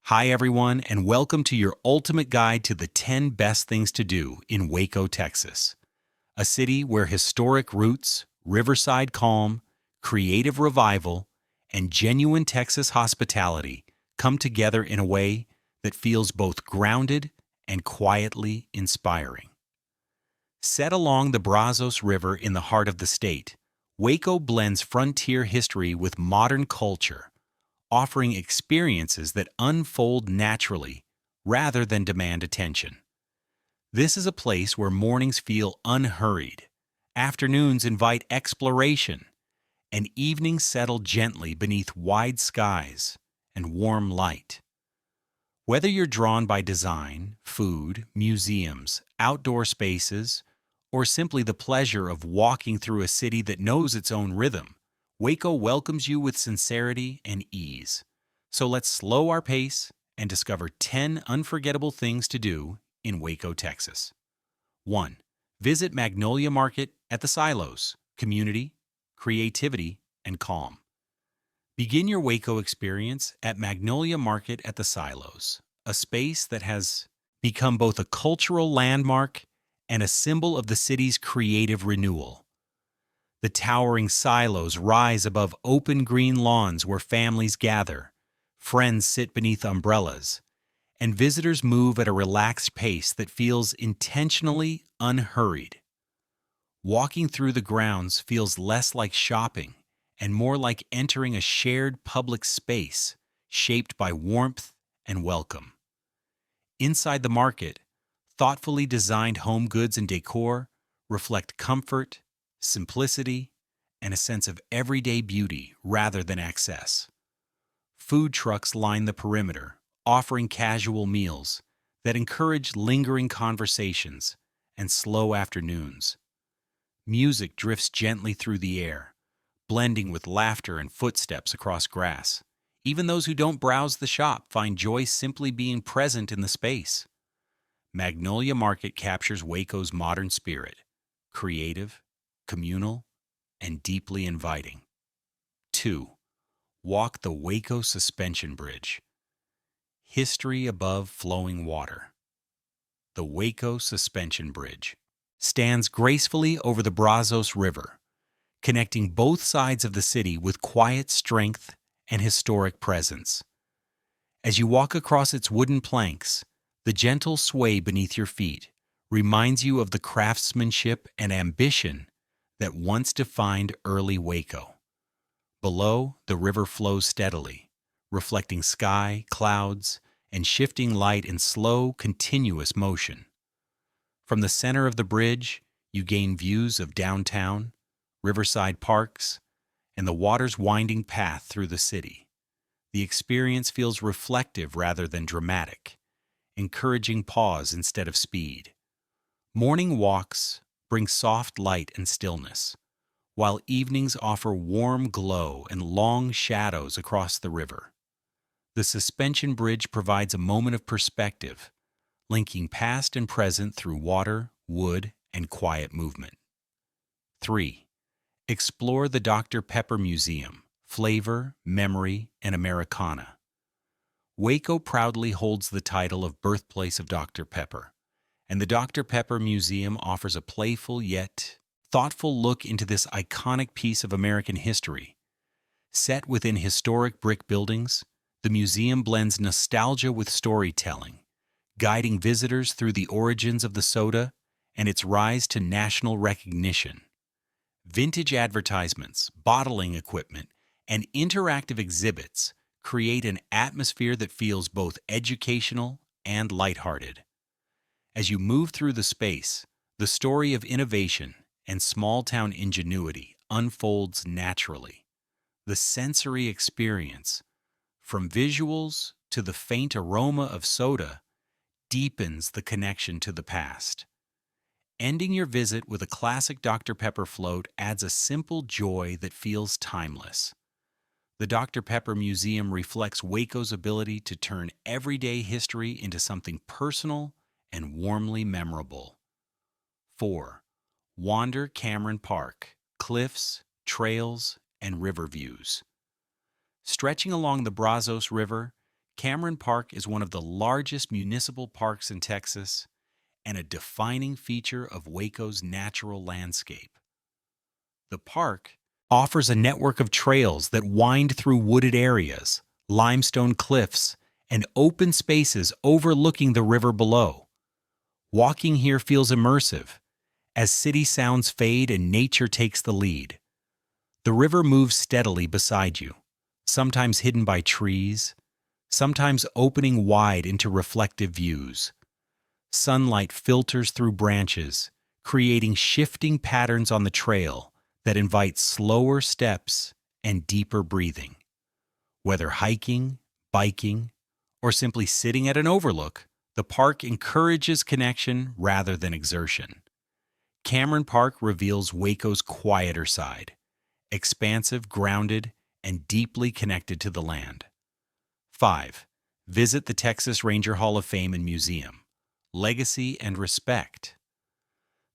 Hi, everyone, and welcome to your ultimate guide to the 10 best things to do in Waco, Texas, a city where historic roots, riverside calm, creative revival, and genuine Texas hospitality come together in a way that feels both grounded and quietly inspiring. Set along the Brazos River in the heart of the state, Waco blends frontier history with modern culture, offering experiences that unfold naturally rather than demand attention. This is a place where mornings feel unhurried, afternoons invite exploration, and evenings settle gently beneath wide skies and warm light. Whether you're drawn by design, food, museums, outdoor spaces, or simply the pleasure of walking through a city that knows its own rhythm, Waco welcomes you with sincerity and ease. So let's slow our pace and discover 10 unforgettable things to do in Waco, Texas. 1. Visit Magnolia Market at the Silos. Community, creativity, and calm. Begin your Waco experience at Magnolia Market at the Silos, a space that has become both a cultural landmark and a symbol of the city's creative renewal. The towering silos rise above open green lawns where families gather, friends sit beneath umbrellas, and visitors move at a relaxed pace that feels intentionally unhurried. Walking through the grounds feels less like shopping and more like entering a shared public space shaped by warmth and welcome. Inside the market, thoughtfully designed home goods and decor reflect comfort, simplicity, and a sense of everyday beauty rather than excess. Food trucks line the perimeter, offering casual meals that encourage lingering conversations and slow afternoons. Music drifts gently through the air, blending with laughter and footsteps across grass. Even those who don't browse the shop find joy simply being present in the space. Magnolia Market captures Waco's modern spirit, creative, communal, and deeply inviting. 2. Walk the Waco Suspension Bridge. History above flowing water. The Waco Suspension Bridge stands gracefully over the Brazos River, connecting both sides of the city with quiet strength and historic presence. As you walk across its wooden planks, the gentle sway beneath your feet reminds you of the craftsmanship and ambition that once defined early Waco. Below, the river flows steadily, reflecting sky, clouds, and shifting light in slow, continuous motion. From the center of the bridge, you gain views of downtown, riverside parks, and the water's winding path through the city. The experience feels reflective rather than dramatic, encouraging pause instead of speed. Morning walks bring soft light and stillness, while evenings offer warm glow and long shadows across the river. The suspension bridge provides a moment of perspective, linking past and present through water, wood, and quiet movement. 3. Explore the Dr. Pepper Museum, Flavor, Memory, and Americana. Waco proudly holds the title of Birthplace of Dr. Pepper, and the Dr. Pepper Museum offers a playful yet thoughtful look into this iconic piece of American history. Set within historic brick buildings, the museum blends nostalgia with storytelling, guiding visitors through the origins of the soda and its rise to national recognition. Vintage advertisements, bottling equipment, and interactive exhibits create an atmosphere that feels both educational and lighthearted. As you move through the space, the story of innovation and small-town ingenuity unfolds naturally. The sensory experience, from visuals to the faint aroma of soda, deepens the connection to the past. Ending your visit with a classic Dr. Pepper float adds a simple joy that feels timeless. The Dr. Pepper Museum reflects Waco's ability to turn everyday history into something personal and warmly memorable. 4. Wander Cameron Park, cliffs, trails, and river views. Stretching along the Brazos River, Cameron Park is one of the largest municipal parks in Texas and a defining feature of Waco's natural landscape. The park offers a network of trails that wind through wooded areas, limestone cliffs, and open spaces overlooking the river below. Walking here feels immersive, as city sounds fade and nature takes the lead. The river moves steadily beside you, sometimes hidden by trees, sometimes opening wide into reflective views. Sunlight filters through branches, creating shifting patterns on the trail that invite slower steps and deeper breathing. Whether hiking, biking, or simply sitting at an overlook, the park encourages connection rather than exertion. Cameron Park reveals Waco's quieter side, expansive, grounded, and deeply connected to the land. 5. Visit the Texas Ranger Hall of Fame and Museum. Legacy and respect.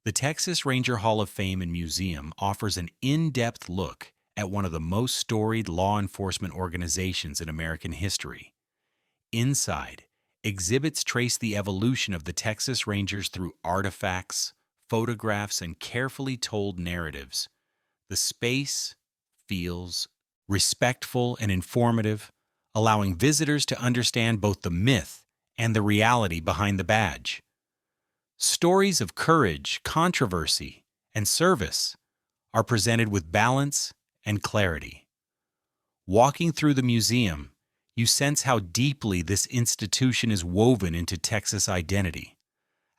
The Texas Ranger Hall of Fame and Museum offers an in-depth look at one of the most storied law enforcement organizations in American history. Inside, exhibits trace the evolution of the Texas Rangers through artifacts, photographs, and carefully told narratives. The space feels respectful and informative, allowing visitors to understand both the myth and the reality behind the badge. Stories of courage, controversy, and service are presented with balance and clarity. Walking through the museum, you sense how deeply this institution is woven into Texas identity.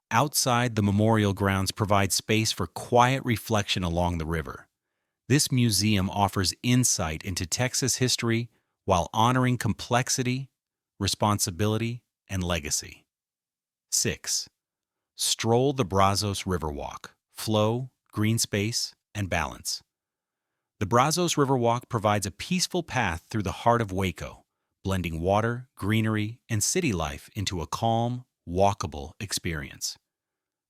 Outside, the memorial grounds provide space for quiet reflection along the river. This museum offers insight into Texas history while honoring complexity, responsibility, and legacy. 6. Stroll the Brazos Riverwalk. Flow, green space, and balance. The Brazos Riverwalk provides a peaceful path through the heart of Waco, blending water, greenery, and city life into a calm, walkable experience.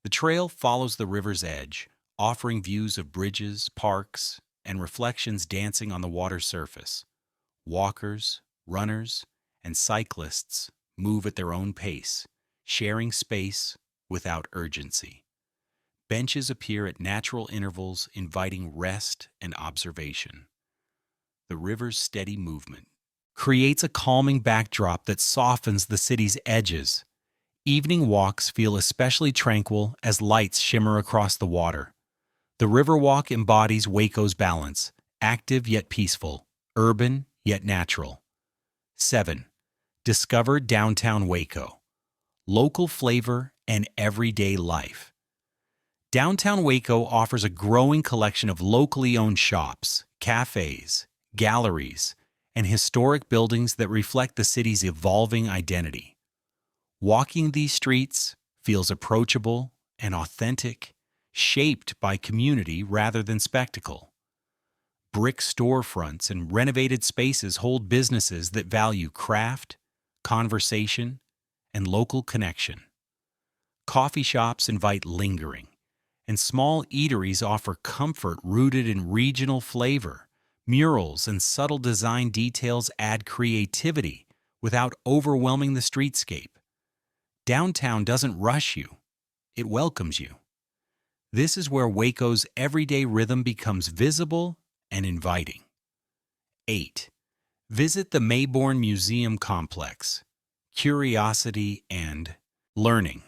The trail follows the river's edge, offering views of bridges, parks, and reflections dancing on the water's surface. Walkers, runners, and cyclists move at their own pace, sharing space without urgency. Benches appear at natural intervals, inviting rest and observation. The river's steady movement creates a calming backdrop that softens the city's edges. Evening walks feel especially tranquil as lights shimmer across the water. The Riverwalk embodies Waco's balance, active yet peaceful, urban yet natural. 7. Discover downtown Waco. Local flavor and everyday life. Downtown Waco offers a growing collection of locally owned shops, cafes, galleries, and historic buildings that reflect the city's evolving identity. Walking these streets feels approachable and authentic, shaped by community rather than spectacle. Brick storefronts and renovated spaces hold businesses that value craft, conversation, and local connection. Coffee shops invite lingering, and small eateries offer comfort rooted in regional flavor. Murals and subtle design details add creativity without overwhelming the streetscape. Downtown doesn't rush you, it welcomes you. This is where Waco's everyday rhythm becomes visible and inviting. 8. Visit the Mayborn Museum Complex. Curiosity and learning.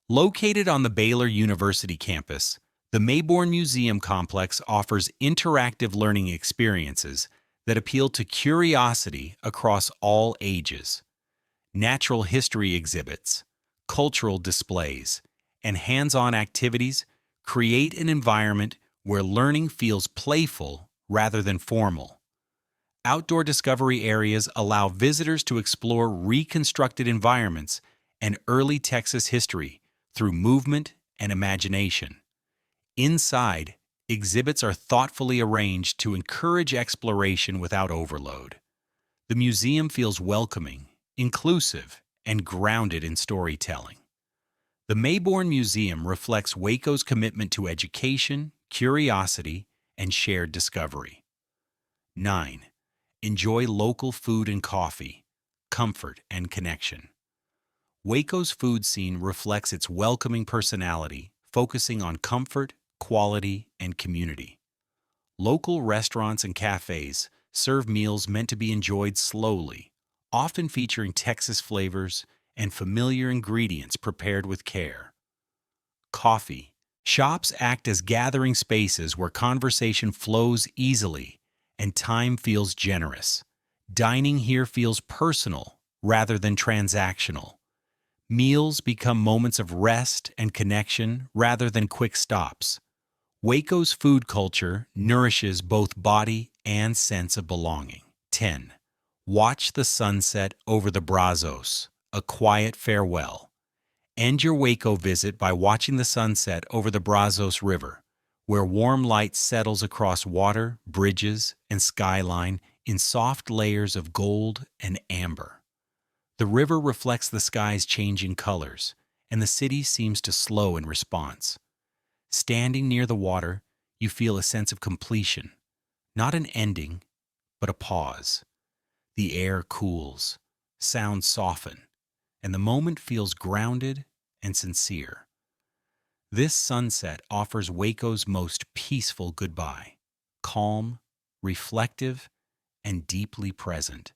Located on the Baylor University campus, the Mayborn Museum Complex offers interactive learning experiences that appeal to curiosity across all ages. Natural history exhibits, cultural displays, and hands-on activities create an environment where learning feels playful rather than formal. Outdoor discovery areas allow visitors to explore reconstructed environments and early Texas history through movement and imagination. Inside, exhibits are thoughtfully arranged to encourage exploration without overload. The museum feels welcoming, inclusive, and grounded in storytelling. The Mayborn Museum reflects Waco's commitment to education, curiosity, and shared discovery. 9. Enjoy local food and coffee. comfort, and connection. Waco's food scene reflects its welcoming personality, focusing on comfort, quality, and community. Local restaurants and cafes serve meals meant to be enjoyed slowly, often featuring Texas flavors and familiar ingredients prepared with care. Coffee. Shops act as gathering spaces where conversation flows easily and time feels generous. Dining here feels personal rather than transactional. Meals become moments of rest and connection rather than quick stops. Waco's food culture nourishes both body and sense of belonging. 10. Watch the sunset over the Brazos, a quiet farewell. End your Waco visit by watching the sunset over the Brazos River, where warm light settles across water, bridges, and skyline in soft layers of gold and amber. The river reflects the sky's changing colors, and the city seems to slow in response. Standing near the water, you feel a sense of completion, not an ending, but a pause. The air cools, sounds soften, and the moment feels grounded and sincere. This sunset offers Waco's most peaceful goodbye, calm, reflective, and deeply present.